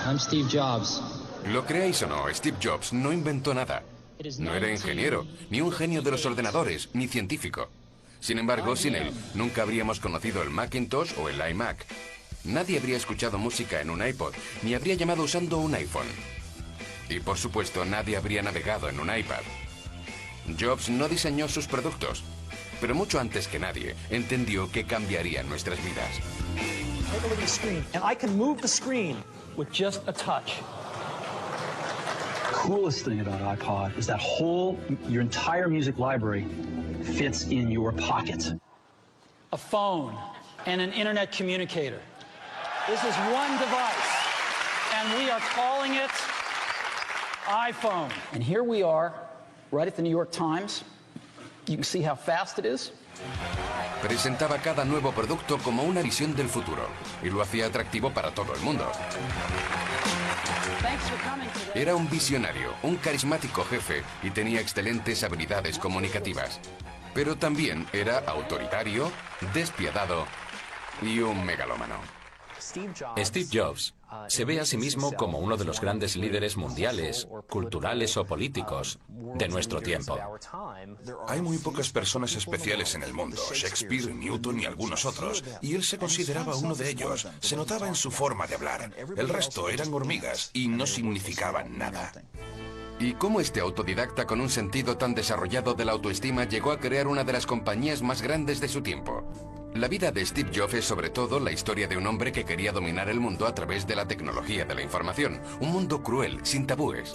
I'm Steve Jobs. Lo creáis o no, Steve Jobs no inventó nada. No era ingeniero, ni un genio de los ordenadores, ni científico. Sin embargo, sin él, nunca habríamos conocido el Macintosh o el iMac. Nadie habría escuchado música en un iPod, ni habría llamado usando un iPhone. Y por supuesto, nadie habría navegado en un iPad. Jobs no diseñó sus productos, pero mucho antes que nadie, entendió que cambiarían nuestras vidas. Take a look at the screen, and I can move the screen with just a touch. Coolest thing about iPod is that your entire music library fits in your pocket. A phone and an internet communicator. This is one device, and we are calling it iPhone. And here we are, right at the New York Times. You can see how fast it is. Presentaba cada nuevo producto como una visión del futuro y lo hacía atractivo para todo el mundo. Era un visionario, un carismático jefe y tenía excelentes habilidades comunicativas. Pero también era autoritario, despiadado y un megalómano. Steve Jobs se ve a sí mismo como uno de los grandes líderes mundiales, culturales o políticos de nuestro tiempo. Hay muy pocas personas especiales en el mundo, Shakespeare, Newton y algunos otros, y él se consideraba uno de ellos. Se notaba en su forma de hablar. El resto eran hormigas y no significaban nada. ¿Y cómo este autodidacta con un sentido tan desarrollado de la autoestima llegó a crear una de las compañías más grandes de su tiempo? La vida de Steve Jobs es sobre todo la historia de un hombre que quería dominar el mundo a través de la tecnología de la información. Un mundo cruel, sin tabúes.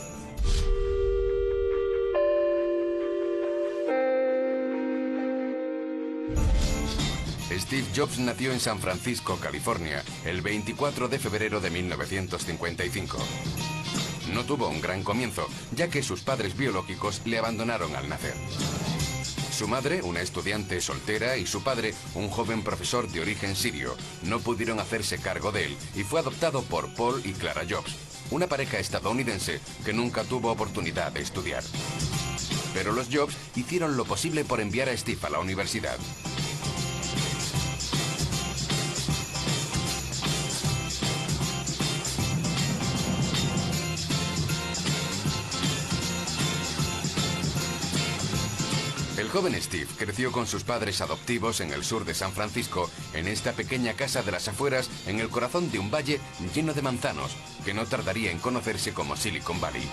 Steve Jobs nació en San Francisco, California, el 24 de febrero de 1955. No tuvo un gran comienzo, ya que sus padres biológicos le abandonaron al nacer. Su madre, una estudiante soltera, y su padre, un joven profesor de origen sirio, no pudieron hacerse cargo de él y fue adoptado por Paul y Clara Jobs, una pareja estadounidense que nunca tuvo oportunidad de estudiar. Pero los Jobs hicieron lo posible por enviar a Steve a la universidad. El joven Steve creció con sus padres adoptivos en el sur de San Francisco, en esta pequeña casa de las afueras, en el corazón de un valle lleno de manzanos, que no tardaría en conocerse como Silicon Valley.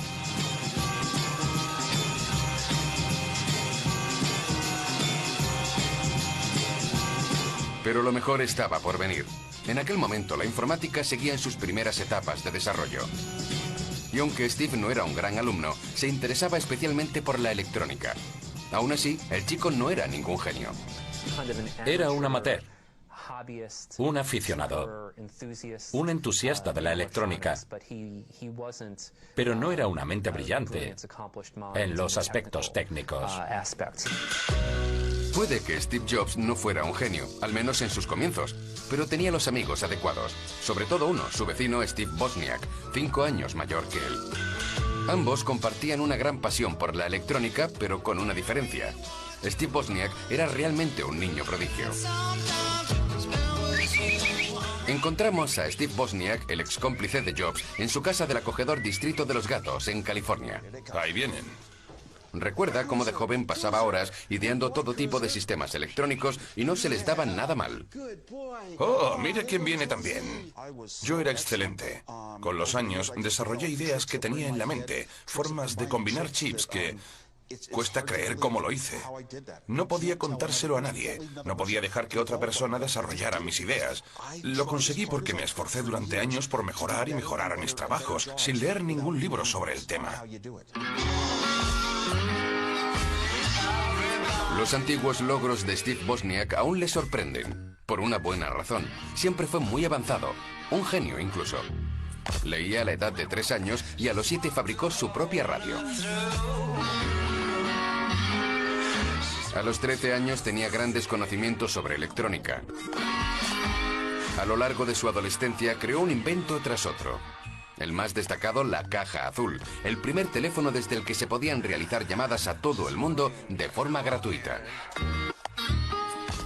Pero lo mejor estaba por venir. En aquel momento la informática seguía en sus primeras etapas de desarrollo. Y aunque Steve no era un gran alumno, se interesaba especialmente por la electrónica. Aún así, el chico no era ningún genio. Era un amateur, un aficionado, un entusiasta de la electrónica, pero no era una mente brillante en los aspectos técnicos. Puede que Steve Jobs no fuera un genio, al menos en sus comienzos, pero tenía los amigos adecuados, sobre todo uno, su vecino Steve Wozniak, 5 años mayor que él. Ambos compartían una gran pasión por la electrónica, pero con una diferencia. Steve Wozniak era realmente un niño prodigio. Encontramos a Steve Wozniak, el ex cómplice de Jobs, en su casa del acogedor Distrito de los Gatos, en California. Ahí vienen. Recuerda cómo de joven pasaba horas ideando todo tipo de sistemas electrónicos y no se les daba nada mal. Oh, mira quién viene también. Yo era excelente. Con los años desarrollé ideas que tenía en la mente, formas de combinar chips que... cuesta creer cómo lo hice. No podía contárselo a nadie. No podía dejar que otra persona desarrollara mis ideas. Lo conseguí porque me esforcé durante años por mejorar y mejorar mis trabajos, sin leer ningún libro sobre el tema. Los antiguos logros de Steve Wozniak aún le sorprenden. Por una buena razón. Siempre fue muy avanzado. Un genio incluso. Leía a la edad de 3 años y a los 7 fabricó su propia radio. A los 13 años tenía grandes conocimientos sobre electrónica. A lo largo de su adolescencia creó un invento tras otro. El más destacado, la caja azul, el primer teléfono desde el que se podían realizar llamadas a todo el mundo de forma gratuita.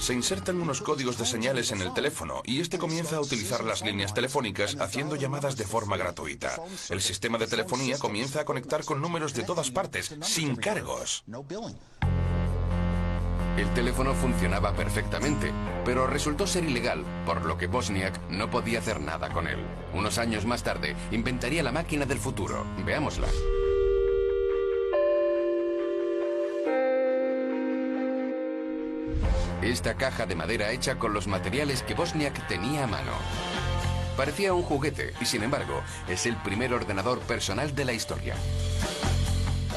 Se insertan unos códigos de señales en el teléfono y este comienza a utilizar las líneas telefónicas haciendo llamadas de forma gratuita. El sistema de telefonía comienza a conectar con números de todas partes, sin cargos. El teléfono funcionaba perfectamente, pero resultó ser ilegal, por lo que Wozniak no podía hacer nada con él. Unos años más tarde, inventaría la máquina del futuro. Veámosla. Esta caja de madera hecha con los materiales que Wozniak tenía a mano. Parecía un juguete y, sin embargo, es el primer ordenador personal de la historia.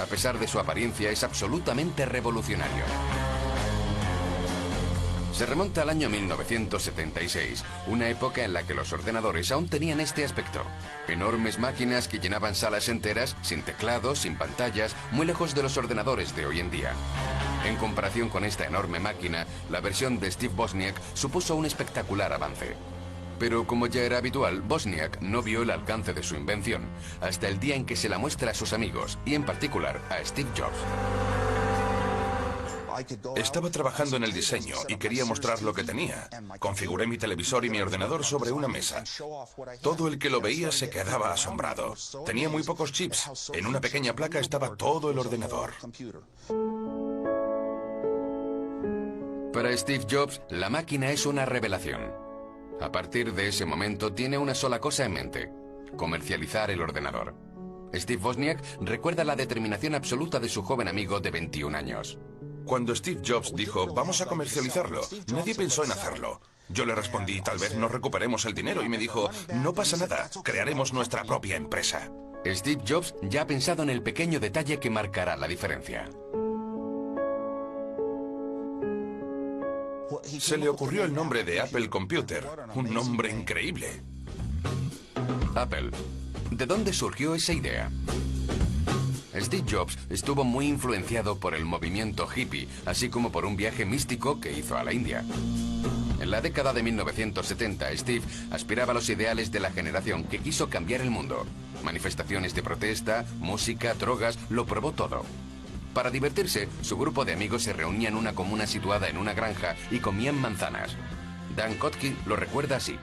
A pesar de su apariencia, es absolutamente revolucionario. Se remonta al año 1976, una época en la que los ordenadores aún tenían este aspecto. Enormes máquinas que llenaban salas enteras, sin teclados, sin pantallas, muy lejos de los ordenadores de hoy en día. En comparación con esta enorme máquina, la versión de Steve Wozniak supuso un espectacular avance. Pero como ya era habitual, Wozniak no vio el alcance de su invención, hasta el día en que se la muestra a sus amigos, y en particular a Steve Jobs. Estaba trabajando en el diseño y quería mostrar lo que tenía. Configuré mi televisor y mi ordenador sobre una mesa. Todo el que lo veía se quedaba asombrado. Tenía muy pocos chips. En una pequeña placa estaba todo el ordenador. Para Steve Jobs, la máquina es una revelación. A partir de ese momento tiene una sola cosa en mente: comercializar el ordenador. Steve Wozniak recuerda la determinación absoluta de su joven amigo de 21 años. Cuando Steve Jobs dijo, vamos a comercializarlo, nadie pensó en hacerlo. Yo le respondí, tal vez no recuperemos el dinero, y me dijo, no pasa nada, crearemos nuestra propia empresa. Steve Jobs ya ha pensado en el pequeño detalle que marcará la diferencia. Se le ocurrió el nombre de Apple Computer, un nombre increíble. Apple. ¿De dónde surgió esa idea? Steve Jobs estuvo muy influenciado por el movimiento hippie, así como por un viaje místico que hizo a la India. En la década de 1970, Steve aspiraba a los ideales de la generación que quiso cambiar el mundo. Manifestaciones de protesta, música, drogas, lo probó todo. Para divertirse, su grupo de amigos se reunía en una comuna situada en una granja y comían manzanas. Dan Kotke lo recuerda así.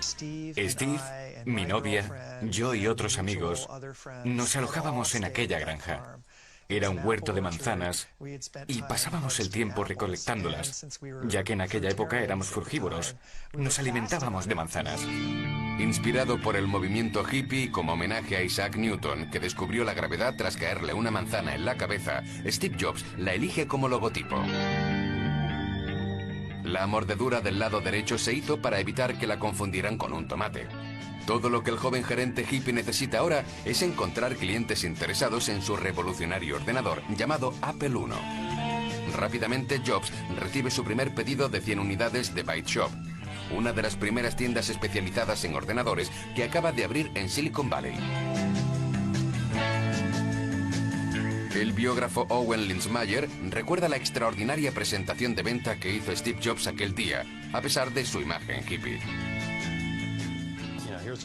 Steve, mi novia, yo y otros amigos nos alojábamos en aquella granja. Era un huerto de manzanas y pasábamos el tiempo recolectándolas, ya que en aquella época éramos frugívoros. Nos alimentábamos de manzanas. Inspirado por el movimiento hippie y como homenaje a Isaac Newton, que descubrió la gravedad tras caerle una manzana en la cabeza, Steve Jobs la elige como logotipo. La mordedura del lado derecho se hizo para evitar que la confundieran con un tomate. Todo lo que el joven gerente hippie necesita ahora es encontrar clientes interesados en su revolucionario ordenador llamado Apple I. Rápidamente Jobs recibe su primer pedido de 100 unidades de Byte Shop, una de las primeras tiendas especializadas en ordenadores que acaba de abrir en Silicon Valley. El biógrafo Owen Linzmayer recuerda la extraordinaria presentación de venta que hizo Steve Jobs aquel día, a pesar de su imagen hippie.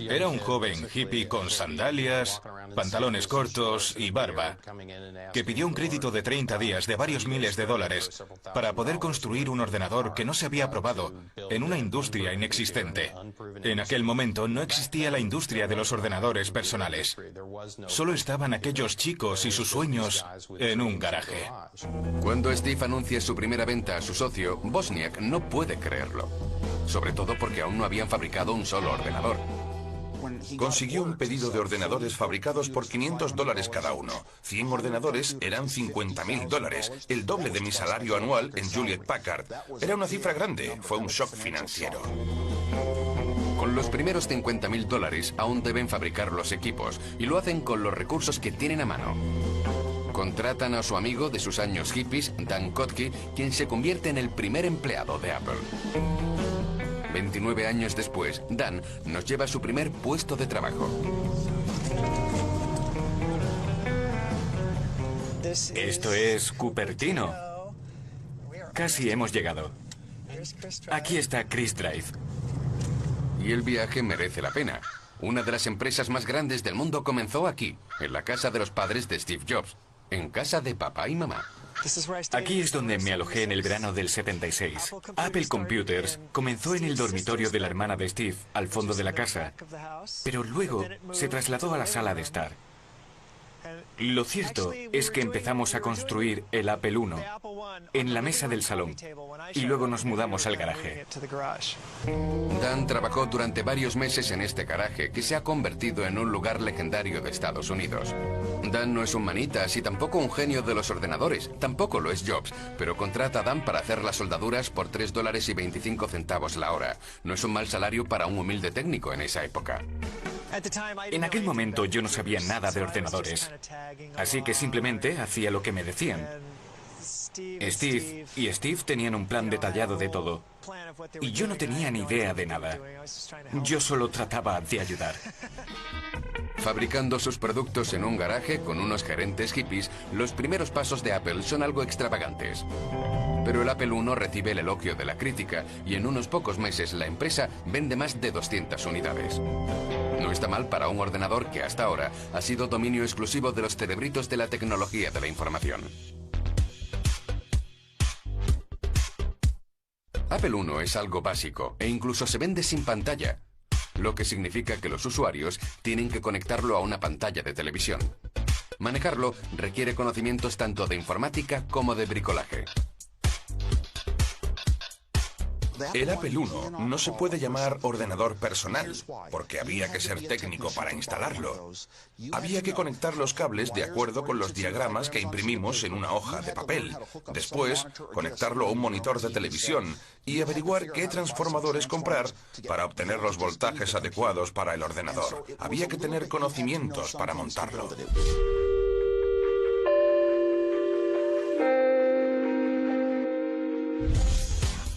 Era un joven hippie con sandalias, pantalones cortos y barba, que pidió un crédito de 30 días de varios miles de dólares para poder construir un ordenador que no se había probado en una industria inexistente. En aquel momento no existía la industria de los ordenadores personales. Solo estaban aquellos chicos y sus sueños en un garaje. Cuando Steve anuncia su primera venta a su socio, Wozniak no puede creerlo. Sobre todo porque aún no habían fabricado un solo ordenador. Consiguió un pedido de ordenadores fabricados por $500 cada uno. 100 ordenadores eran $50.000, el doble de mi salario anual en Hewlett Packard. Era una cifra grande, fue un shock financiero. Con los primeros $50.000 aún deben fabricar los equipos y lo hacen con los recursos que tienen a mano. Contratan a su amigo de sus años hippies, Dan Kotke, quien se convierte en el primer empleado de Apple. 29 años después, Dan nos lleva a su primer puesto de trabajo. Esto es Cupertino. Casi hemos llegado. Aquí está Chris Drive. Y el viaje merece la pena. Una de las empresas más grandes del mundo comenzó aquí, en la casa de los padres de Steve Jobs, en casa de papá y mamá. Aquí es donde me alojé en el verano del 76. Apple Computers comenzó en el dormitorio de la hermana de Steve, al fondo de la casa, pero luego se trasladó a la sala de estar. Lo cierto es que empezamos a construir el Apple I en la mesa del salón y luego nos mudamos al garaje. Dan trabajó durante varios meses en este garaje, que se ha convertido en un lugar legendario de Estados Unidos. Dan no es un manitas y tampoco un genio de los ordenadores, tampoco lo es Jobs, pero contrata a Dan para hacer las soldaduras por $3.25 la hora. No es un mal salario para un humilde técnico en esa época. En aquel momento yo no sabía nada de ordenadores, así que simplemente hacía lo que me decían. Steve y Steve tenían un plan detallado de todo, y yo no tenía ni idea de nada. Yo solo trataba de ayudar. Fabricando sus productos en un garaje con unos gerentes hippies, los primeros pasos de Apple son algo extravagantes. Pero el Apple I recibe el elogio de la crítica y en unos pocos meses la empresa vende más de 200 unidades. No está mal para un ordenador que hasta ahora ha sido dominio exclusivo de los cerebritos de la tecnología de la información. Apple I es algo básico e incluso se vende sin pantalla, lo que significa que los usuarios tienen que conectarlo a una pantalla de televisión. Manejarlo requiere conocimientos tanto de informática como de bricolaje. El Apple I no se puede llamar ordenador personal, porque había que ser técnico para instalarlo. Había que conectar los cables de acuerdo con los diagramas que imprimimos en una hoja de papel. Después, conectarlo a un monitor de televisión y averiguar qué transformadores comprar para obtener los voltajes adecuados para el ordenador. Había que tener conocimientos para montarlo.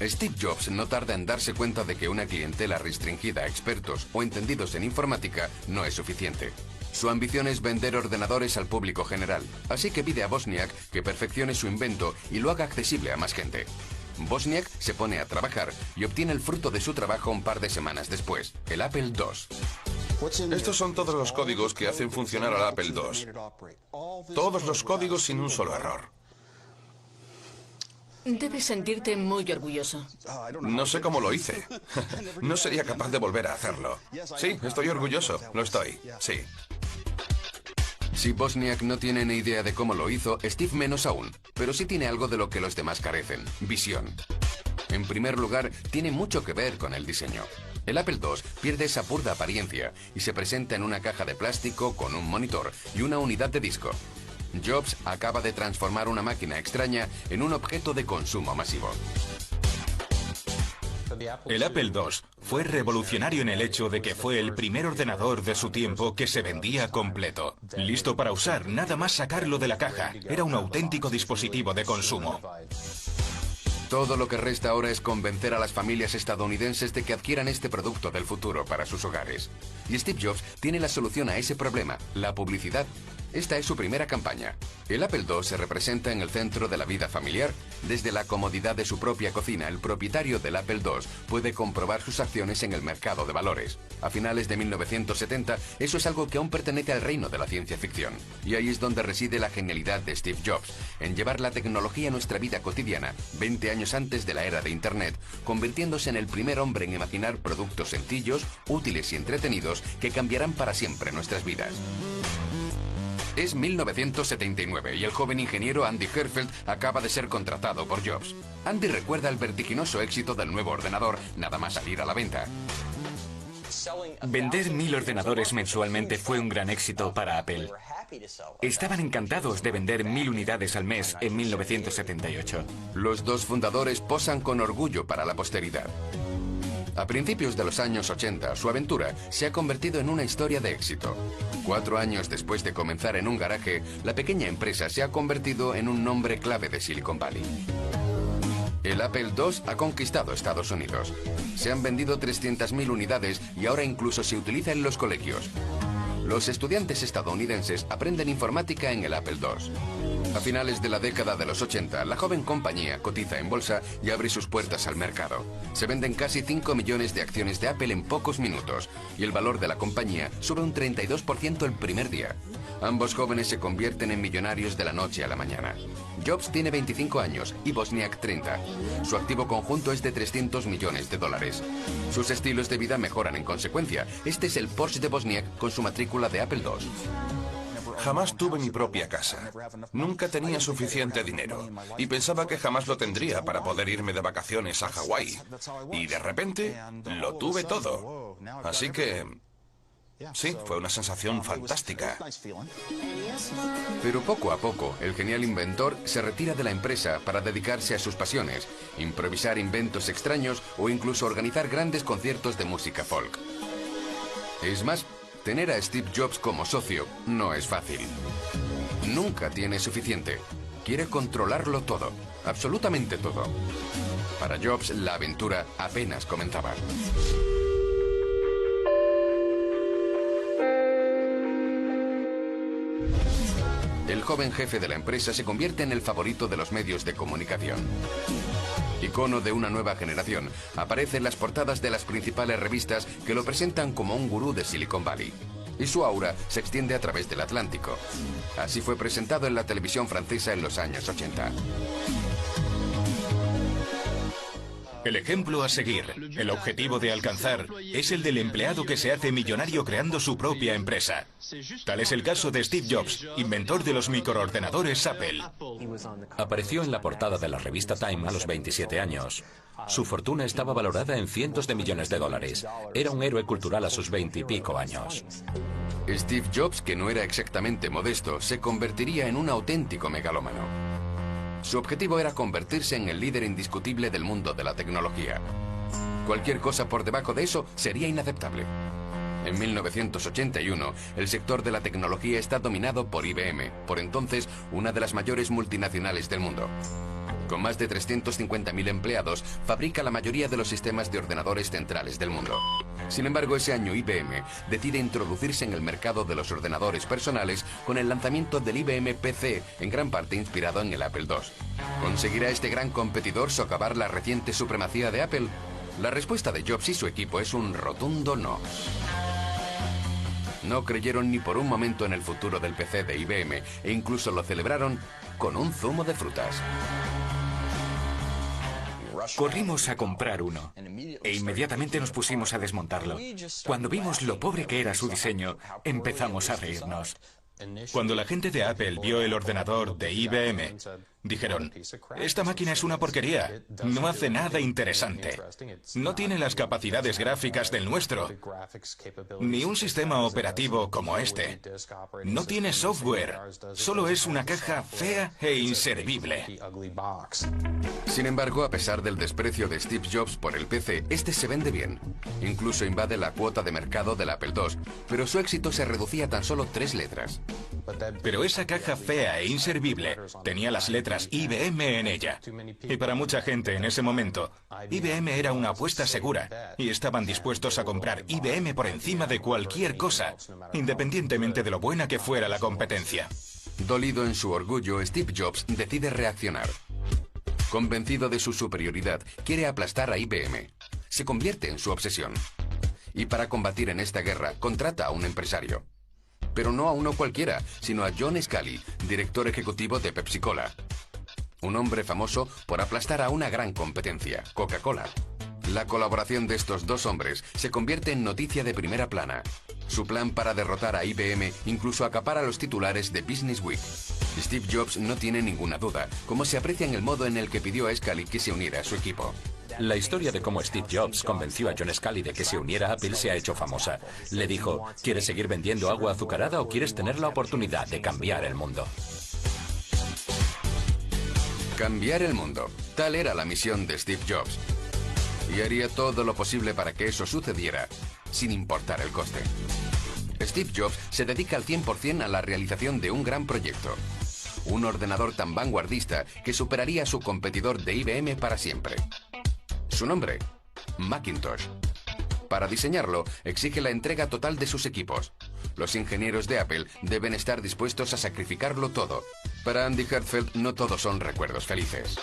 Steve Jobs no tarda en darse cuenta de que una clientela restringida a expertos o entendidos en informática no es suficiente. Su ambición es vender ordenadores al público general, así que pide a Wozniak que perfeccione su invento y lo haga accesible a más gente. Wozniak se pone a trabajar y obtiene el fruto de su trabajo un par de semanas después, el Apple II. Estos son todos los códigos que hacen funcionar al Apple II. Todos los códigos sin un solo error. Debes sentirte muy orgulloso. No sé cómo lo hice. No sería capaz de volver a hacerlo. Sí, estoy orgulloso. Lo estoy. Sí. Si Wozniak no tiene ni idea de cómo lo hizo, Steve menos aún. Pero sí tiene algo de lo que los demás carecen: visión. En primer lugar, tiene mucho que ver con el diseño. El Apple II pierde esa burda apariencia y se presenta en una caja de plástico con un monitor y una unidad de disco. Jobs acaba de transformar una máquina extraña en un objeto de consumo masivo. El Apple II fue revolucionario en el hecho de que fue el primer ordenador de su tiempo que se vendía completo. Listo para usar, nada más sacarlo de la caja. Era un auténtico dispositivo de consumo. Todo lo que resta ahora es convencer a las familias estadounidenses de que adquieran este producto del futuro para sus hogares. Y Steve Jobs tiene la solución a ese problema: la publicidad. Esta es su primera campaña. El Apple II se representa en el centro de la vida familiar. Desde la comodidad de su propia cocina, el propietario del Apple II puede comprobar sus acciones en el mercado de valores. A finales de 1970, eso es algo que aún pertenece al reino de la ciencia ficción. Y ahí es donde reside la genialidad de Steve Jobs, en llevar la tecnología a nuestra vida cotidiana, 20 años antes de la era de Internet, convirtiéndose en el primer hombre en imaginar productos sencillos, útiles y entretenidos que cambiarán para siempre nuestras vidas. Es 1979 y el joven ingeniero Andy Herfeld acaba de ser contratado por Jobs. Andy recuerda el vertiginoso éxito del nuevo ordenador nada más salir a la venta. Vender 1000 ordenadores mensualmente fue un gran éxito para Apple. Estaban encantados de vender 1000 unidades al mes en 1978. Los dos fundadores posan con orgullo para la posteridad. A principios de los años 80, su aventura se ha convertido en una historia de éxito. 4 años después de comenzar en un garaje, la pequeña empresa se ha convertido en un nombre clave de Silicon Valley. El Apple II ha conquistado Estados Unidos. Se han vendido 300.000 unidades y ahora incluso se utiliza en los colegios. Los estudiantes estadounidenses aprenden informática en el Apple II. A finales de la década de los 80, la joven compañía cotiza en bolsa y abre sus puertas al mercado. Se venden casi 5 millones de acciones de Apple en pocos minutos y el valor de la compañía sube un 32% el primer día. Ambos jóvenes se convierten en millonarios de la noche a la mañana. Jobs tiene 25 años y Wozniak 30. Su activo conjunto es de 300 millones de dólares. Sus estilos de vida mejoran en consecuencia. Este es el Porsche de Wozniak con su matrícula de Apple II. Jamás tuve mi propia casa. Nunca tenía suficiente dinero y pensaba que jamás lo tendría para poder irme de vacaciones a Hawái. Y de repente lo tuve todo. Así que sí, fue una sensación fantástica. Pero poco a poco, el genial inventor se retira de la empresa para dedicarse a sus pasiones, improvisar inventos extraños o incluso organizar grandes conciertos de música folk. Es más, tener a Steve Jobs como socio no es fácil. Nunca tiene suficiente. Quiere controlarlo todo, absolutamente todo. Para Jobs, la aventura apenas comenzaba. El joven jefe de la empresa se convierte en el favorito de los medios de comunicación. Icono de una nueva generación, aparece en las portadas de las principales revistas que lo presentan como un gurú de Silicon Valley. Y su aura se extiende a través del Atlántico. Así fue presentado en la televisión francesa en los años 80. El ejemplo a seguir, el objetivo de alcanzar, es el del empleado que se hace millonario creando su propia empresa. Tal es el caso de Steve Jobs, inventor de los microordenadores Apple. Apareció en la portada de la revista Time a los 27 años. Su fortuna estaba valorada en cientos de millones de dólares. Era un héroe cultural a sus 20 y pico años. Steve Jobs, que no era exactamente modesto, se convertiría en un auténtico megalómano. Su objetivo era convertirse en el líder indiscutible del mundo de la tecnología. Cualquier cosa por debajo de eso sería inaceptable. En 1981, el sector de la tecnología está dominado por IBM, por entonces una de las mayores multinacionales del mundo. Con más de 350.000 empleados, fabrica la mayoría de los sistemas de ordenadores centrales del mundo. Sin embargo, ese año IBM decide introducirse en el mercado de los ordenadores personales con el lanzamiento del IBM PC, en gran parte inspirado en el Apple II. ¿Conseguirá este gran competidor socavar la reciente supremacía de Apple? La respuesta de Jobs y su equipo es un rotundo no. No creyeron ni por un momento en el futuro del PC de IBM e incluso lo celebraron con un zumo de frutas. Corrimos a comprar uno e inmediatamente nos pusimos a desmontarlo. Cuando vimos lo pobre que era su diseño, empezamos a reírnos. Cuando la gente de Apple vio el ordenador de IBM, dijeron, esta máquina es una porquería, no hace nada interesante. No tiene las capacidades gráficas del nuestro, ni un sistema operativo como este. No tiene software, solo es una caja fea e inservible. Sin embargo, a pesar del desprecio de Steve Jobs por el PC, este se vende bien. Incluso invade la cuota de mercado del Apple II, pero su éxito se reducía a tan solo 3 letras. Pero esa caja fea e inservible tenía las letras IBM en ella. Y para mucha gente en ese momento, IBM era una apuesta segura y estaban dispuestos a comprar IBM por encima de cualquier cosa, independientemente de lo buena que fuera la competencia. Dolido en su orgullo, Steve Jobs decide reaccionar. Convencido de su superioridad, quiere aplastar a IBM. Se convierte en su obsesión. Y para combatir en esta guerra, contrata a un empresario. Pero no a uno cualquiera, sino a John Scully, director ejecutivo de Pepsi-Cola. Un hombre famoso por aplastar a una gran competencia, Coca-Cola. La colaboración de estos dos hombres se convierte en noticia de primera plana. Su plan para derrotar a IBM incluso acapara los titulares de Business Week. Steve Jobs no tiene ninguna duda, como se aprecia en el modo en el que pidió a Scully que se uniera a su equipo. La historia de cómo Steve Jobs convenció a John Scully de que se uniera a Apple se ha hecho famosa. Le dijo, ¿quieres seguir vendiendo agua azucarada o quieres tener la oportunidad de cambiar el mundo? Cambiar el mundo. Tal era la misión de Steve Jobs. Y haría todo lo posible para que eso sucediera, sin importar el coste. Steve Jobs se dedica al 100% a la realización de un gran proyecto. Un ordenador tan vanguardista que superaría a su competidor de IBM para siempre. Su nombre, Macintosh. Para diseñarlo, exige la entrega total de sus equipos. Los ingenieros de Apple deben estar dispuestos a sacrificarlo todo Para Andy Hertzfeld no todos son recuerdos felices.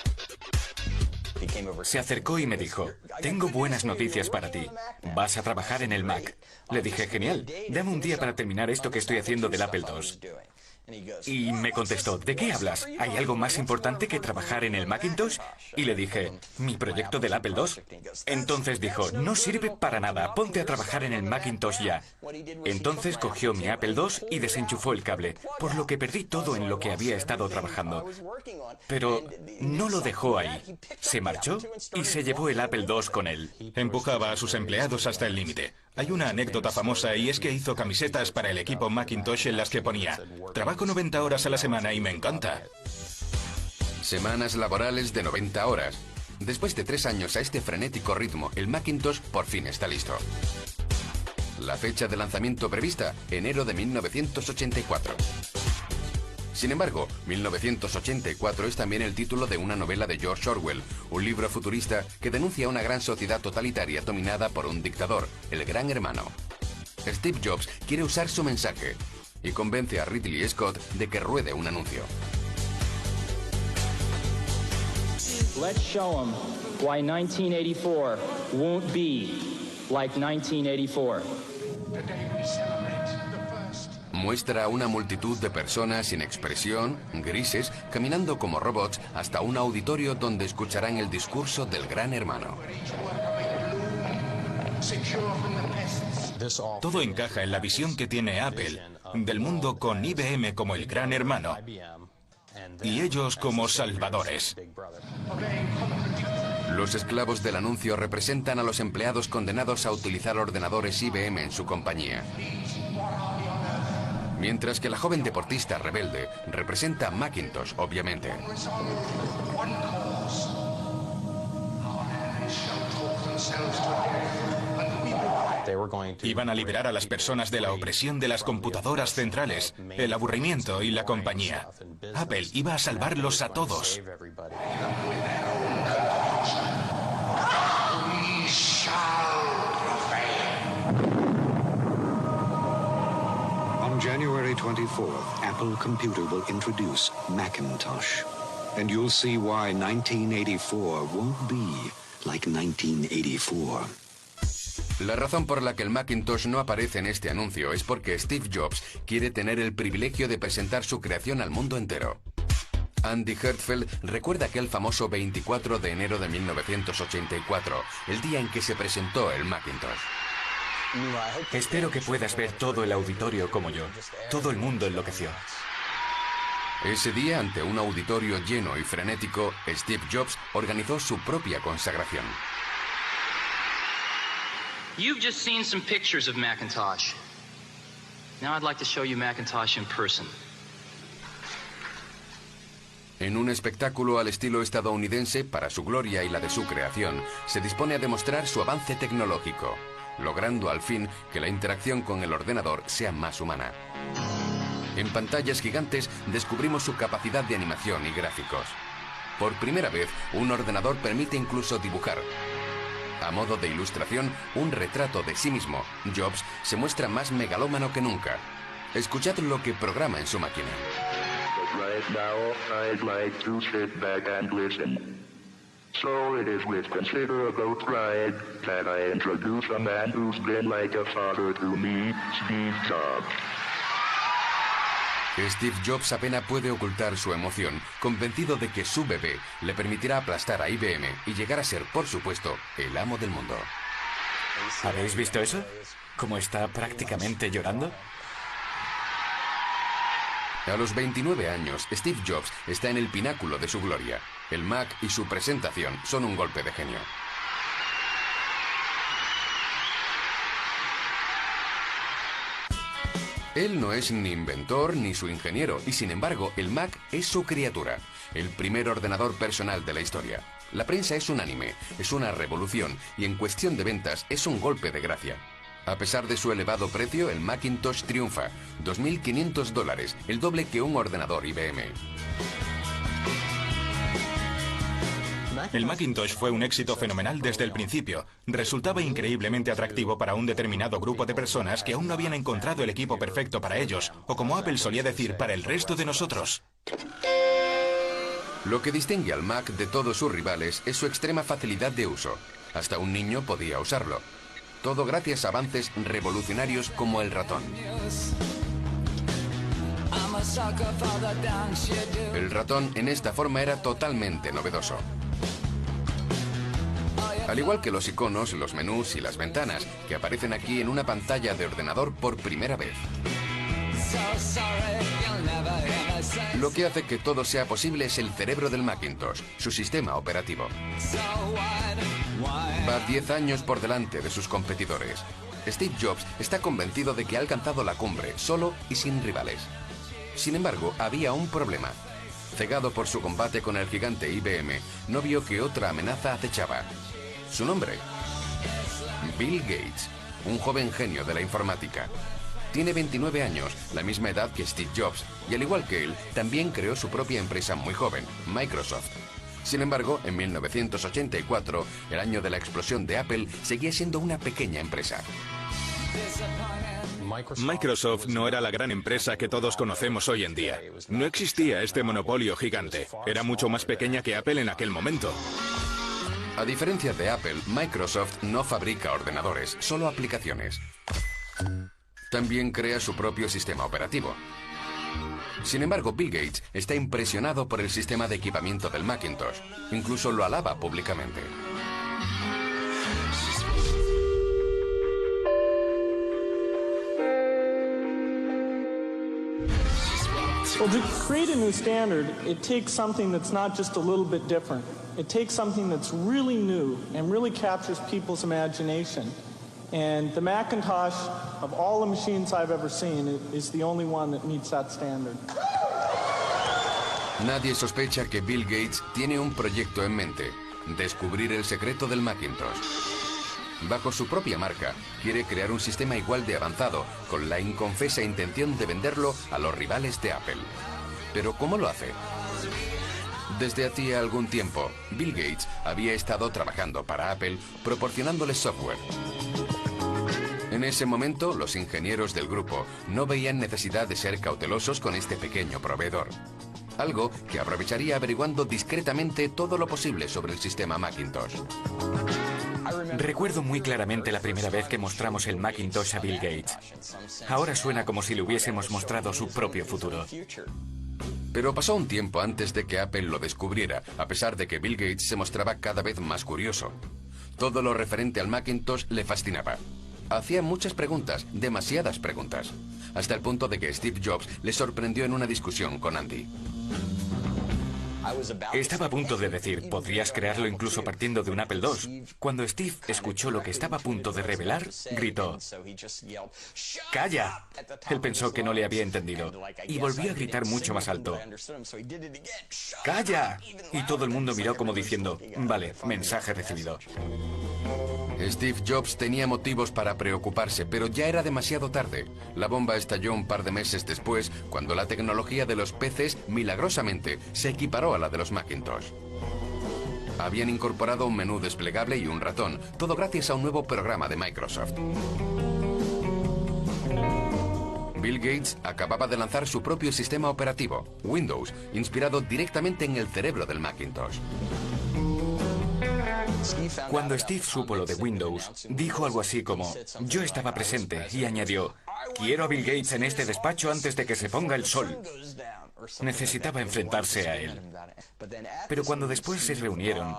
Se acercó y me dijo, tengo buenas noticias para ti. Vas a trabajar en el Mac. Le dije, genial, dame un día para terminar esto que estoy haciendo del Apple II. Y me contestó, ¿de qué hablas? ¿Hay algo más importante que trabajar en el Macintosh? Y le dije, mi proyecto del Apple II. Entonces dijo, no sirve para nada, ponte a trabajar en el Macintosh ya. Entonces cogió mi Apple II y desenchufó el cable, por lo que perdí todo en lo que había estado trabajando. Pero no lo dejó ahí. Se marchó y se llevó el Apple II con él. Empujaba a sus empleados hasta el límite. Hay una anécdota famosa y es que hizo camisetas para el equipo Macintosh en las que ponía, trabajo 90 horas a la semana y me encanta. Semanas laborales de 90 horas. Después de 3 años a este frenético ritmo, el Macintosh por fin está listo. La fecha de lanzamiento prevista, enero de 1984. Sin embargo, 1984 es también el título de una novela de George Orwell, un libro futurista que denuncia una gran sociedad totalitaria dominada por un dictador, el Gran Hermano. Steve Jobs quiere usar su mensaje y convence a Ridley Scott de que ruede un anuncio. Let's show them why 1984 won't be like 1984. Muestra a una multitud de personas sin expresión, grises, caminando como robots hasta un auditorio donde escucharán el discurso del Gran Hermano. Todo encaja en la visión que tiene Apple del mundo con IBM como el Gran Hermano y ellos como salvadores. Los esclavos del anuncio representan a los empleados condenados a utilizar ordenadores IBM en su compañía. Mientras que la joven deportista rebelde representa a Macintosh, obviamente. Iban a liberar a las personas de la opresión de las computadoras centrales, el aburrimiento y la compañía. Apple iba a salvarlos a todos. On January 24th, Apple Computer will introduce Macintosh. And you'll see why 1984 won't be like 1984. La razón por la que el Macintosh no aparece en este anuncio es porque Steve Jobs quiere tener el privilegio de presentar su creación al mundo entero. Andy Hertzfeld recuerda aquel famoso 24 de enero de 1984, el día en que se presentó el Macintosh. Espero que puedas ver todo el auditorio como yo. Todo el mundo enloqueció. Ese día, ante un auditorio lleno y frenético, Steve Jobs organizó su propia consagración. You've just seen some pictures of Macintosh. Now I'd like to show you Macintosh in person. En un espectáculo al estilo estadounidense, para su gloria y la de su creación, se dispone a demostrar su avance tecnológico, logrando al fin que la interacción con el ordenador sea más humana. En pantallas gigantes descubrimos su capacidad de animación y gráficos. Por primera vez, un ordenador permite incluso dibujar. A modo de ilustración, un retrato de sí mismo, Jobs se muestra más megalómano que nunca. Escuchad lo que programa en su máquina. Right now, I'd like to sit back and listen. So it is with considerable pride that I introduce a man who's been like a father to me, Steve Jobs. Steve Jobs apenas puede ocultar su emoción, convencido de que su bebé le permitirá aplastar a IBM y llegar a ser, por supuesto, el amo del mundo. ¿Habéis visto eso? ¿Cómo está prácticamente llorando? A los 29 años, Steve Jobs está en el pináculo de su gloria. El Mac y su presentación son un golpe de genio. Él no es ni inventor ni su ingeniero, y sin embargo, el Mac es su criatura, el primer ordenador personal de la historia. La prensa es unánime, es una revolución, y en cuestión de ventas es un golpe de gracia. A pesar de su elevado precio, el Macintosh triunfa, $2.500, el doble que un ordenador IBM. El Macintosh fue un éxito fenomenal desde el principio. Resultaba increíblemente atractivo para un determinado grupo de personas que aún no habían encontrado el equipo perfecto para ellos, o como Apple solía decir, para el resto de nosotros. Lo que distingue al Mac de todos sus rivales es su extrema facilidad de uso. Hasta un niño podía usarlo. Todo gracias a avances revolucionarios como el ratón. El ratón en esta forma era totalmente novedoso. Al igual que los iconos, los menús y las ventanas, que aparecen aquí en una pantalla de ordenador por primera vez. Lo que hace que todo sea posible es el cerebro del Macintosh, su sistema operativo. Va 10 años por delante de sus competidores. Steve Jobs está convencido de que ha alcanzado la cumbre, solo y sin rivales. Sin embargo, había un problema. Cegado por su combate con el gigante IBM, no vio que otra amenaza acechaba. Su nombre: Bill Gates, un joven genio de la informática. Tiene 29 años, la misma edad que Steve Jobs, y al igual que él, también creó su propia empresa muy joven, Microsoft. Sin embargo, en 1984, el año de la explosión de Apple, seguía siendo una pequeña empresa. Microsoft no era la gran empresa que todos conocemos hoy en día. No existía este monopolio gigante. Era mucho más pequeña que Apple en aquel momento. A diferencia de Apple, Microsoft no fabrica ordenadores, solo aplicaciones. También crea su propio sistema operativo. Sin embargo, Bill Gates está impresionado por el sistema de equipamiento del Macintosh. Incluso lo alaba públicamente. Well, to create a new standard, it takes something that's not just a little bit different. It takes something that's really new and really captures people's imagination. And the Macintosh, of all the machines I've ever seen, is the only one that meets that standard. Nadie sospecha que Bill Gates tiene un proyecto en mente: descubrir el secreto del Macintosh. Bajo su propia marca, quiere crear un sistema igual de avanzado, con la inconfesa intención de venderlo a los rivales de Apple. Pero ¿cómo lo hace? Desde hacía algún tiempo, Bill Gates había estado trabajando para Apple, proporcionándoles software. En ese momento, los ingenieros del grupo no veían necesidad de ser cautelosos con este pequeño proveedor. Algo que aprovecharía averiguando discretamente todo lo posible sobre el sistema Macintosh. Recuerdo muy claramente la primera vez que mostramos el Macintosh a Bill Gates. Ahora suena como si le hubiésemos mostrado su propio futuro. Pero pasó un tiempo antes de que Apple lo descubriera, a pesar de que Bill Gates se mostraba cada vez más curioso. Todo lo referente al Macintosh le fascinaba. Hacía muchas preguntas, demasiadas preguntas, hasta el punto de que Steve Jobs le sorprendió en una discusión con Andy. Estaba a punto de decir, ¿podrías crearlo incluso partiendo de un Apple II? Cuando Steve escuchó lo que estaba a punto de revelar, gritó, ¡calla! Él pensó que no le había entendido y volvió a gritar mucho más alto, ¡calla! Y todo el mundo miró como diciendo, vale, mensaje recibido. Steve Jobs tenía motivos para preocuparse, pero ya era demasiado tarde. La bomba estalló un par de meses después, cuando la tecnología de los PCs, milagrosamente, se equiparó a la de los Macintosh. Habían incorporado un menú desplegable y un ratón, todo gracias a un nuevo programa de Microsoft. Bill Gates acababa de lanzar su propio sistema operativo, Windows, inspirado directamente en el cerebro del Macintosh. Cuando Steve supo lo de Windows, dijo algo así como, yo estaba presente, y añadió, quiero a Bill Gates en este despacho antes de que se ponga el sol. Necesitaba enfrentarse a él. Pero cuando después se reunieron,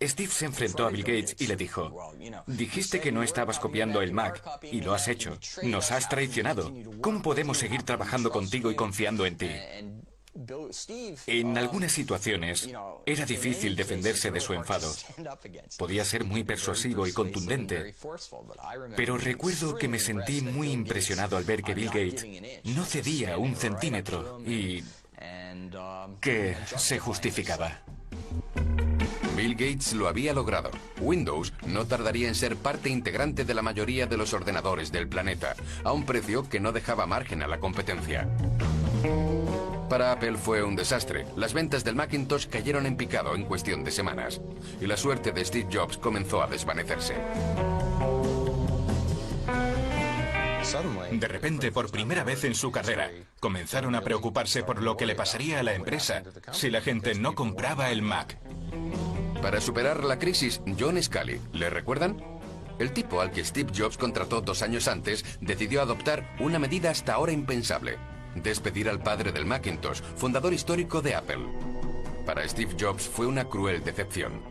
Steve se enfrentó a Bill Gates y le dijo, dijiste que no estabas copiando el Mac, y lo has hecho. Nos has traicionado. ¿Cómo podemos seguir trabajando contigo y confiando en ti? En algunas situaciones, era difícil defenderse de su enfado. Podía ser muy persuasivo y contundente. Pero recuerdo que me sentí muy impresionado al ver que Bill Gates no cedía un centímetro y que se justificaba. Bill Gates lo había logrado. Windows no tardaría en ser parte integrante de la mayoría de los ordenadores del planeta, a un precio que no dejaba margen a la competencia. Para Apple fue un desastre. Las ventas del Macintosh cayeron en picado en cuestión de semanas. Y la suerte de Steve Jobs comenzó a desvanecerse. De repente, por primera vez en su carrera, comenzaron a preocuparse por lo que le pasaría a la empresa si la gente no compraba el Mac. Para superar la crisis, John Sculley, ¿le recuerdan? El tipo al que Steve Jobs contrató 2 años antes decidió adoptar una medida hasta ahora impensable: despedir al padre del Macintosh, fundador histórico de Apple. Para Steve Jobs fue una cruel decepción.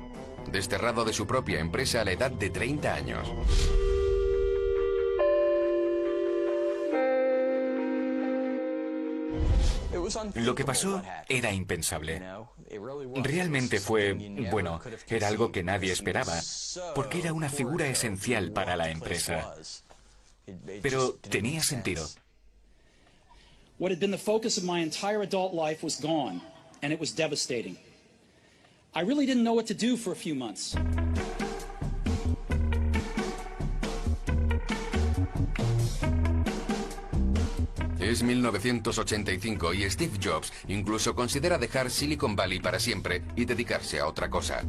Desterrado de su propia empresa a la edad de 30 años. Lo que pasó era impensable. Realmente fue, bueno, era algo que nadie esperaba, porque era una figura esencial para la empresa. Pero tenía sentido. What had been the focus of my entire adult life was gone, and it was devastating. I really didn't know what to do for a few months. Es 1985 y Steve Jobs incluso considera dejar Silicon Valley para siempre y dedicarse a otra cosa.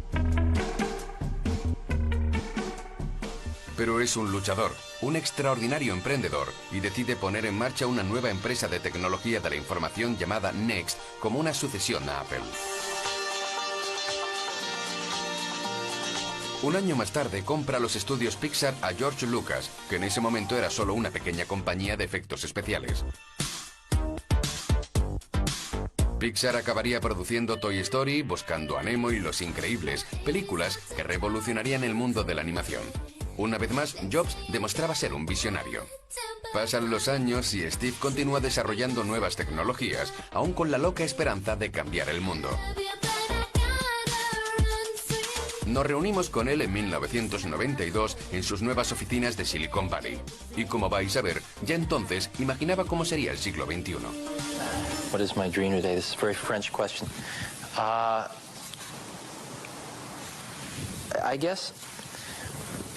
Pero es un luchador, un extraordinario emprendedor, y decide poner en marcha una nueva empresa de tecnología de la información llamada Next como una sucesión a Apple. Un año más tarde compra los estudios Pixar a George Lucas, que en ese momento era solo una pequeña compañía de efectos especiales. Pixar acabaría produciendo Toy Story, Buscando a Nemo y Los Increíbles, películas que revolucionarían el mundo de la animación. Una vez más, Jobs demostraba ser un visionario. Pasan los años y Steve continúa desarrollando nuevas tecnologías, aún con la loca esperanza de cambiar el mundo. Nos reunimos con él en 1992 en sus nuevas oficinas de Silicon Valley. Y como vais a ver, ya entonces imaginaba cómo sería el siglo XXI. What is my dream today? This is a very French question. I guess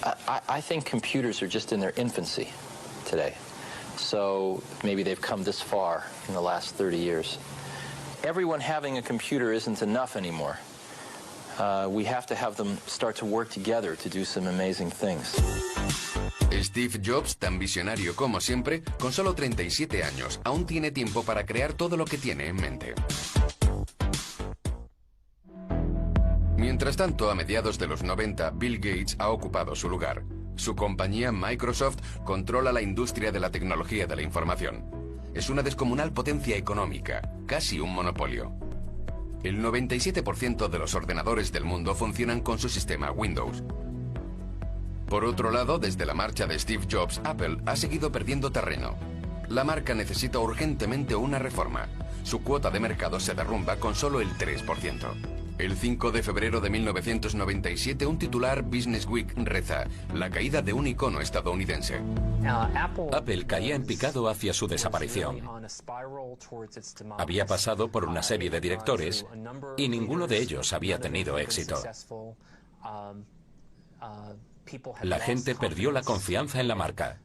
I think computers are just in their infancy today. So maybe they've come this far in the last 30 years. Everyone having a computer isn't enough anymore. We have to have them start to work together to do some amazing things. Steve Jobs, tan visionario como siempre, con solo 37 años, aún tiene tiempo para crear todo lo que tiene en mente. Mientras tanto, a mediados de los 90, Bill Gates ha ocupado su lugar. Su compañía, Microsoft, controla la industria de la tecnología de la información. Es una descomunal potencia económica, casi un monopolio. El 97% de los ordenadores del mundo funcionan con su sistema Windows. Por otro lado, desde la marcha de Steve Jobs, Apple ha seguido perdiendo terreno. La marca necesita urgentemente una reforma. Su cuota de mercado se derrumba con solo el 3%. El 5 de febrero de 1997, un titular Business Week reza: la caída de un icono estadounidense. Apple caía en picado hacia su desaparición. Había pasado por una serie de directores y ninguno de ellos había tenido éxito. La gente perdió la confianza en la marca.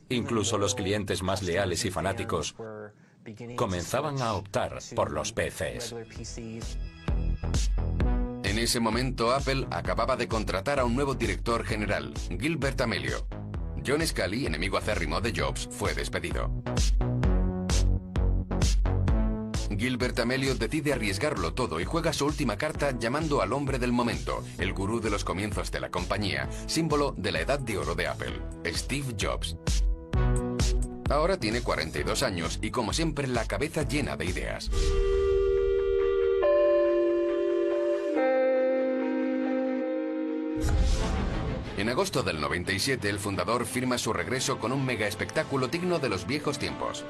Incluso los clientes más leales y fanáticos comenzaban a optar por los PCs. En ese momento, Apple acababa de contratar a un nuevo director general, Gilbert Amelio. John Sculley, enemigo acérrimo de Jobs, fue despedido. Gilbert Amelio decide arriesgarlo todo y juega su última carta llamando al hombre del momento, el gurú de los comienzos de la compañía, símbolo de la edad de oro de Apple, Steve Jobs. Ahora tiene 42 años y, como siempre, la cabeza llena de ideas. En agosto del 97, el fundador firma su regreso con un mega espectáculo digno de los viejos tiempos.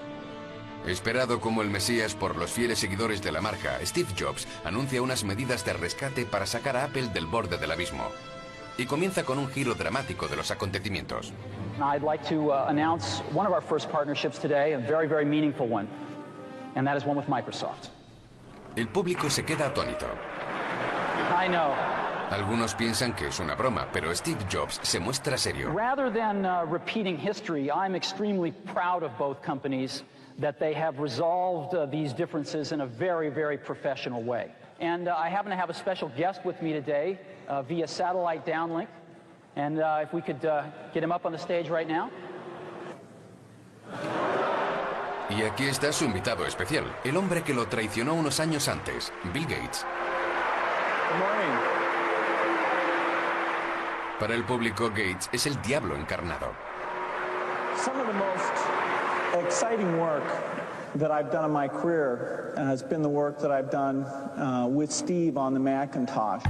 Esperado como el Mesías por los fieles seguidores de la marca, Steve Jobs anuncia unas medidas de rescate para sacar a Apple del borde del abismo. Y comienza con un giro dramático de los acontecimientos. I'd like to announce one of our first partnerships today, a very, very meaningful one, and that is one with Microsoft. El público se queda atónito. I know. Algunos piensan que es una broma, pero Steve Jobs se muestra serio. Rather than repeating history, I'm extremely proud of both companies that they have resolved these differences in a very, very professional way. And I happen to have a special guest with me today via satellite downlink. And if we could get him up on the stage right now. Y aquí está su invitado especial, el hombre que lo traicionó unos años antes, Bill Gates. Good morning. Para el público, Gates es el diablo encarnado. Some of the most exciting work that I've done in my career has been the work that I've done with Steve on the Macintosh.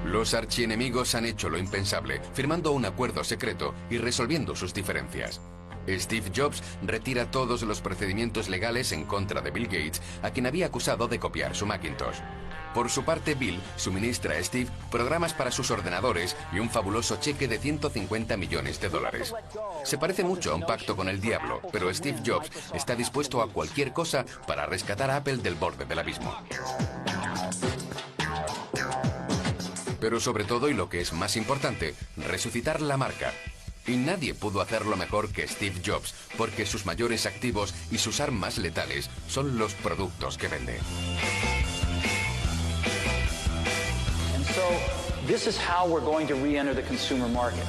Los archienemigos han hecho lo impensable, firmando un acuerdo secreto y resolviendo sus diferencias. Steve Jobs retira todos los procedimientos legales en contra de Bill Gates, a quien había acusado de copiar su Macintosh. Por su parte, Bill suministra a Steve programas para sus ordenadores y un fabuloso cheque de 150 millones de dólares. Se parece mucho a un pacto con el diablo, pero Steve Jobs está dispuesto a cualquier cosa para rescatar a Apple del borde del abismo. Pero sobre todo, y lo que es más importante, resucitar la marca. Y nadie pudo hacerlo mejor que Steve Jobs, porque sus mayores activos y sus armas letales son los productos que vende. And so, this is how we're going to re-enter the consumer market.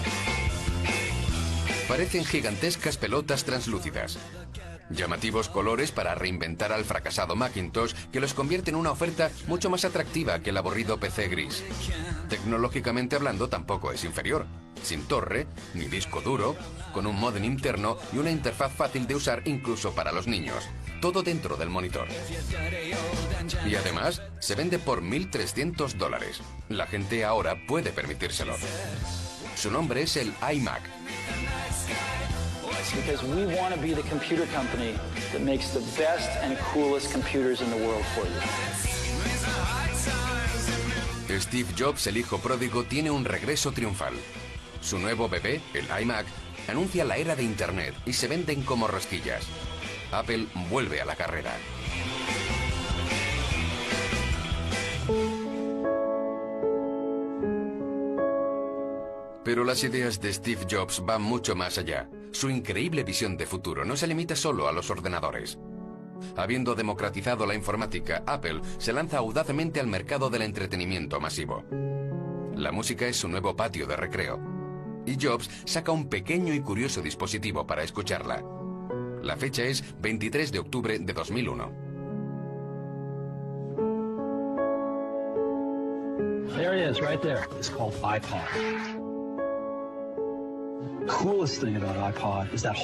Parecen gigantescas pelotas translúcidas. Llamativos colores para reinventar al fracasado Macintosh, que los convierte en una oferta mucho más atractiva que el aburrido PC gris. Tecnológicamente hablando, tampoco es inferior. Sin torre, ni disco duro, con un módem interno y una interfaz fácil de usar incluso para los niños. Todo dentro del monitor. Y además, se vende por $1.300. La gente ahora puede permitírselo. Su nombre es el iMac. Because we want to be the computer company that makes the best and coolest computers in the world for you. Steve Jobs, el hijo pródigo, tiene un regreso triunfal. Su nuevo bebé, el iMac, anuncia la era de Internet y se venden como rosquillas. Apple vuelve a la carrera. Pero las ideas de Steve Jobs van mucho más allá. Su increíble visión de futuro no se limita solo a los ordenadores. Habiendo democratizado la informática, Apple se lanza audazmente al mercado del entretenimiento masivo. La música es su nuevo patio de recreo. Y Jobs saca un pequeño y curioso dispositivo para escucharla. La fecha es 23 de octubre de 2001. There it is, right there. It's called iPod. Coolest thing about iPod is that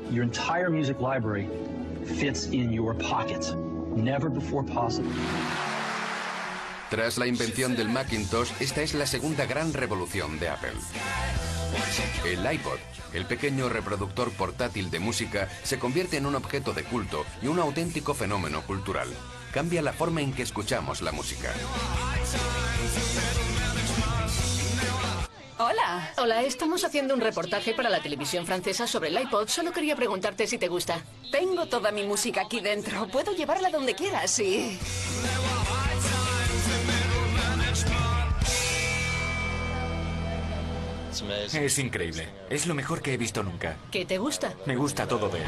your entire music library fits in your pocket. Never before possible. Tras la invención del Macintosh, esta es la segunda gran revolución de Apple. El iPod, el pequeño reproductor portátil de música, se convierte en un objeto de culto y un auténtico fenómeno cultural. Cambia la forma en que escuchamos la música. Hola. Hola, estamos haciendo un reportaje para la televisión francesa sobre el iPod. Solo quería preguntarte si te gusta. Tengo toda mi música aquí dentro. Puedo llevarla donde quieras, sí. Es increíble. Es lo mejor que he visto nunca. ¿Qué te gusta? Me gusta todo de él.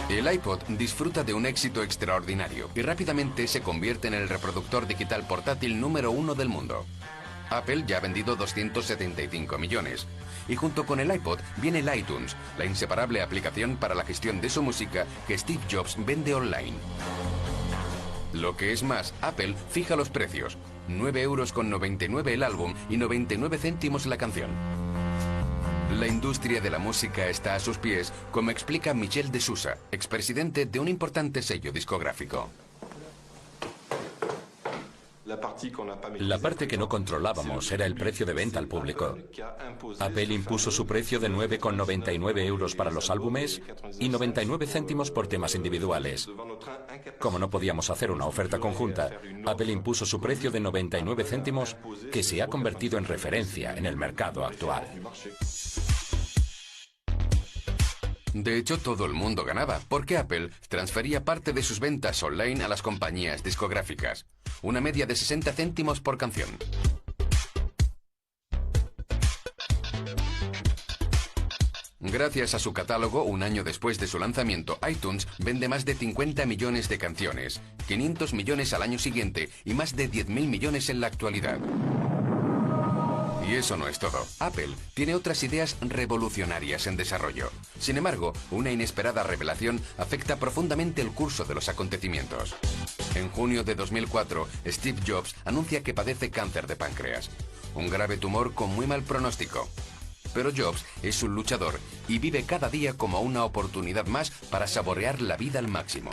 El iPod disfruta de un éxito extraordinario y rápidamente se convierte en el reproductor digital portátil número 1 del mundo. Apple ya ha vendido 275 millones. Y junto con el iPod viene el iTunes, la inseparable aplicación para la gestión de su música que Steve Jobs vende online. Lo que es más, Apple fija los precios. 9,99 € el álbum y 99 céntimos la canción. La industria de la música está a sus pies, como explica Michel de Sousa, expresidente de un importante sello discográfico. La parte que no controlábamos era el precio de venta al público. Apple impuso su precio de 9,99 € para los álbumes y 99 céntimos por temas individuales. Como no podíamos hacer una oferta conjunta, Apple impuso su precio de 99 céntimos, que se ha convertido en referencia en el mercado actual. De hecho, todo el mundo ganaba, porque Apple transfería parte de sus ventas online a las compañías discográficas. Una media de 60 céntimos por canción. Gracias a su catálogo, un año después de su lanzamiento, iTunes vende más de 50 millones de canciones, 500 millones al año siguiente y más de 10.000 millones en la actualidad. Y eso no es todo. Apple tiene otras ideas revolucionarias en desarrollo. Sin embargo, una inesperada revelación afecta profundamente el curso de los acontecimientos. En junio de 2004, Steve Jobs anuncia que padece cáncer de páncreas, un grave tumor con muy mal pronóstico. Pero Jobs es un luchador y vive cada día como una oportunidad más para saborear la vida al máximo.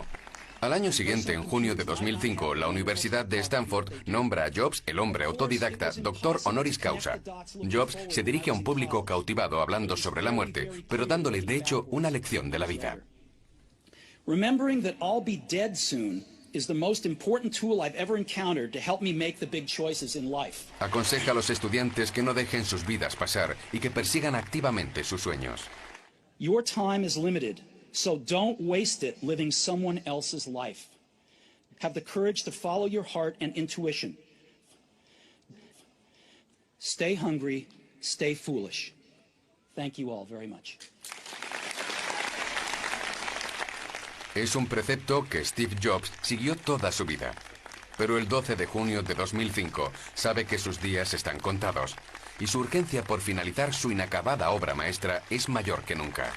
Al año siguiente, en junio de 2005, la Universidad de Stanford nombra a Jobs, el hombre autodidacta, doctor honoris causa. Jobs se dirige a un público cautivado hablando sobre la muerte, pero dándole de hecho una lección de la vida. Remembering that I'll be dead soon is the most important tool I've ever encountered to help me make the big choices in life. Aconseja a los estudiantes que no dejen sus vidas pasar y que persigan activamente sus sueños. Your time is limited, so don't waste it living someone else's life. Have the courage to follow your heart and intuition. Stay hungry, stay foolish. Thank you all very much. Es un precepto que Steve Jobs siguió toda su vida. Pero el 12 de junio de 2005 sabe que sus días están contados y su urgencia por finalizar su inacabada obra maestra es mayor que nunca.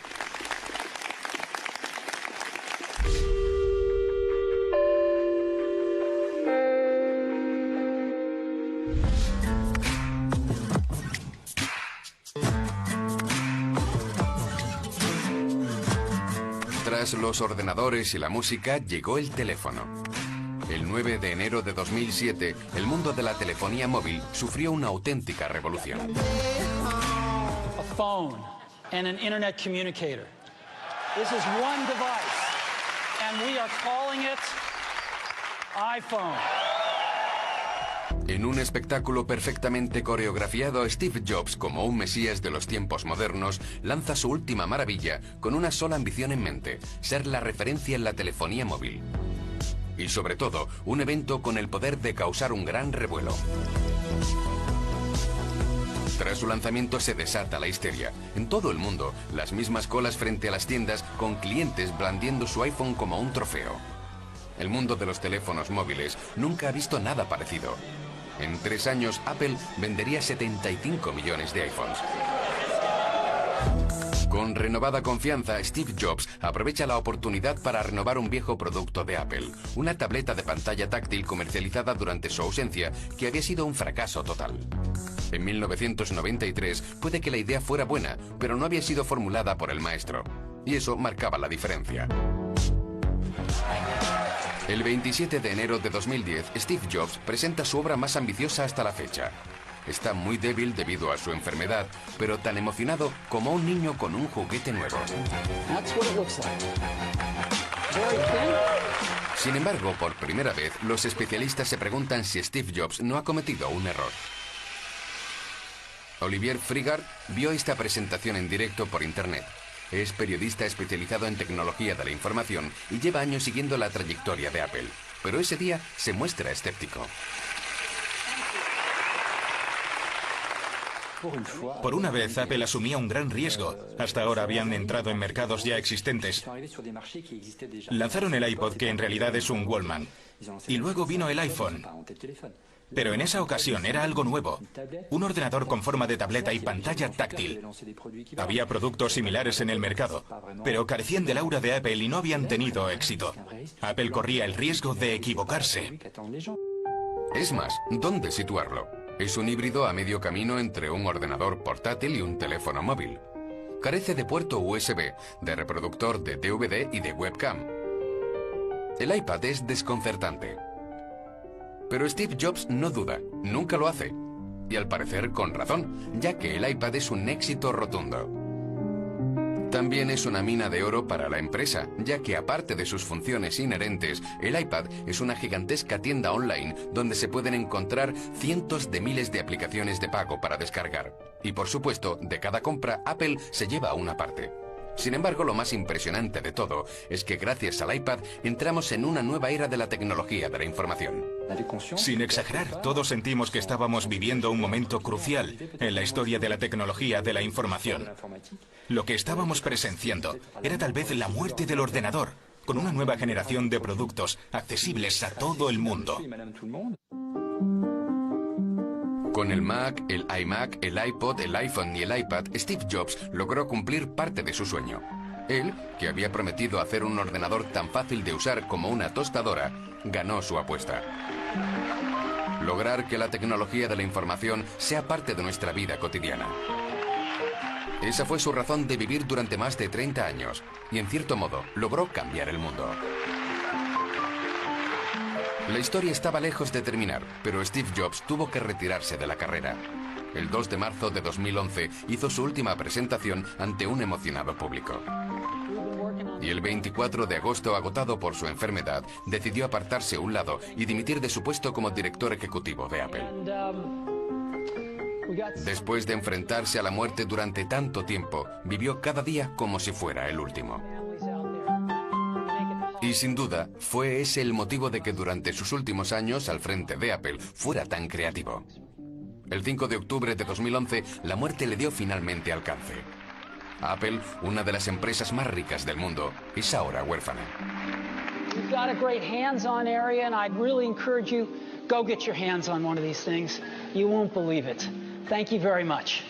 Tras los ordenadores y la música, llegó el teléfono. El 9 de enero de 2007, el mundo de la telefonía móvil sufrió una auténtica revolución. A phone and an internet communicator. This is one device, and we are calling it iPhone. En un espectáculo perfectamente coreografiado, Steve Jobs, como un mesías de los tiempos modernos, lanza su última maravilla con una sola ambición en mente: ser la referencia en la telefonía móvil. Y sobre todo, un evento con el poder de causar un gran revuelo. Tras su lanzamiento se desata la histeria. En todo el mundo, las mismas colas frente a las tiendas con clientes blandiendo su iPhone como un trofeo. El mundo de los teléfonos móviles nunca ha visto nada parecido. En 3 años, Apple vendería 75 millones de iPhones. Con renovada confianza, Steve Jobs aprovecha la oportunidad para renovar un viejo producto de Apple, una tableta de pantalla táctil comercializada durante su ausencia, que había sido un fracaso total. En 1993 puede que la idea fuera buena, pero no había sido formulada por el maestro, y eso marcaba la diferencia. El 27 de enero de 2010, Steve Jobs presenta su obra más ambiciosa hasta la fecha. Está muy débil debido a su enfermedad, pero tan emocionado como un niño con un juguete nuevo. Sin embargo, por primera vez, los especialistas se preguntan si Steve Jobs no ha cometido un error. Olivier Frigard vio esta presentación en directo por internet. Es periodista especializado en tecnología de la información y lleva años siguiendo la trayectoria de Apple. Pero ese día se muestra escéptico. Por una vez, Apple asumía un gran riesgo. Hasta ahora habían entrado en mercados ya existentes. Lanzaron el iPod, que en realidad es un Walkman. Y luego vino el iPhone. Pero en esa ocasión era algo nuevo. Un ordenador con forma de tableta y pantalla táctil. Había productos similares en el mercado, pero carecían del aura de Apple y no habían tenido éxito. Apple corría el riesgo de equivocarse. Es más, ¿dónde situarlo? Es un híbrido a medio camino entre un ordenador portátil y un teléfono móvil. Carece de puerto USB, de reproductor de DVD y de webcam. El iPad es desconcertante. Pero Steve Jobs no duda, nunca lo hace. Y al parecer con razón, ya que el iPad es un éxito rotundo. También es una mina de oro para la empresa, ya que aparte de sus funciones inherentes, el iPad es una gigantesca tienda online donde se pueden encontrar cientos de miles de aplicaciones de pago para descargar. Y por supuesto, de cada compra, Apple se lleva una parte. Sin embargo, lo más impresionante de todo es que gracias al iPad entramos en una nueva era de la tecnología de la información. Sin exagerar, todos sentimos que estábamos viviendo un momento crucial en la historia de la tecnología de la información. Lo que estábamos presenciando era tal vez la muerte del ordenador, con una nueva generación de productos accesibles a todo el mundo. Con el Mac, el iMac, el iPod, el iPhone y el iPad, Steve Jobs logró cumplir parte de su sueño. Él, que había prometido hacer un ordenador tan fácil de usar como una tostadora, ganó su apuesta. Lograr que la tecnología de la información sea parte de nuestra vida cotidiana. Esa fue su razón de vivir durante más de 30 años y, en cierto modo, logró cambiar el mundo. La historia estaba lejos de terminar, pero Steve Jobs tuvo que retirarse de la carrera. El 2 de marzo de 2011 hizo su última presentación ante un emocionado público. Y el 24 de agosto, agotado por su enfermedad, decidió apartarse a un lado y dimitir de su puesto como director ejecutivo de Apple. Después de enfrentarse a la muerte durante tanto tiempo, vivió cada día como si fuera el último. Y sin duda, fue ese el motivo de que durante sus últimos años al frente de Apple fuera tan creativo. El 5 de octubre de 2011, la muerte le dio finalmente alcance. Apple, una de las empresas más ricas del mundo, es ahora huérfana. We've got a great hands-on area, and I'd really encourage you, go get your hands on one of these things. You won't believe it. Thank you very much.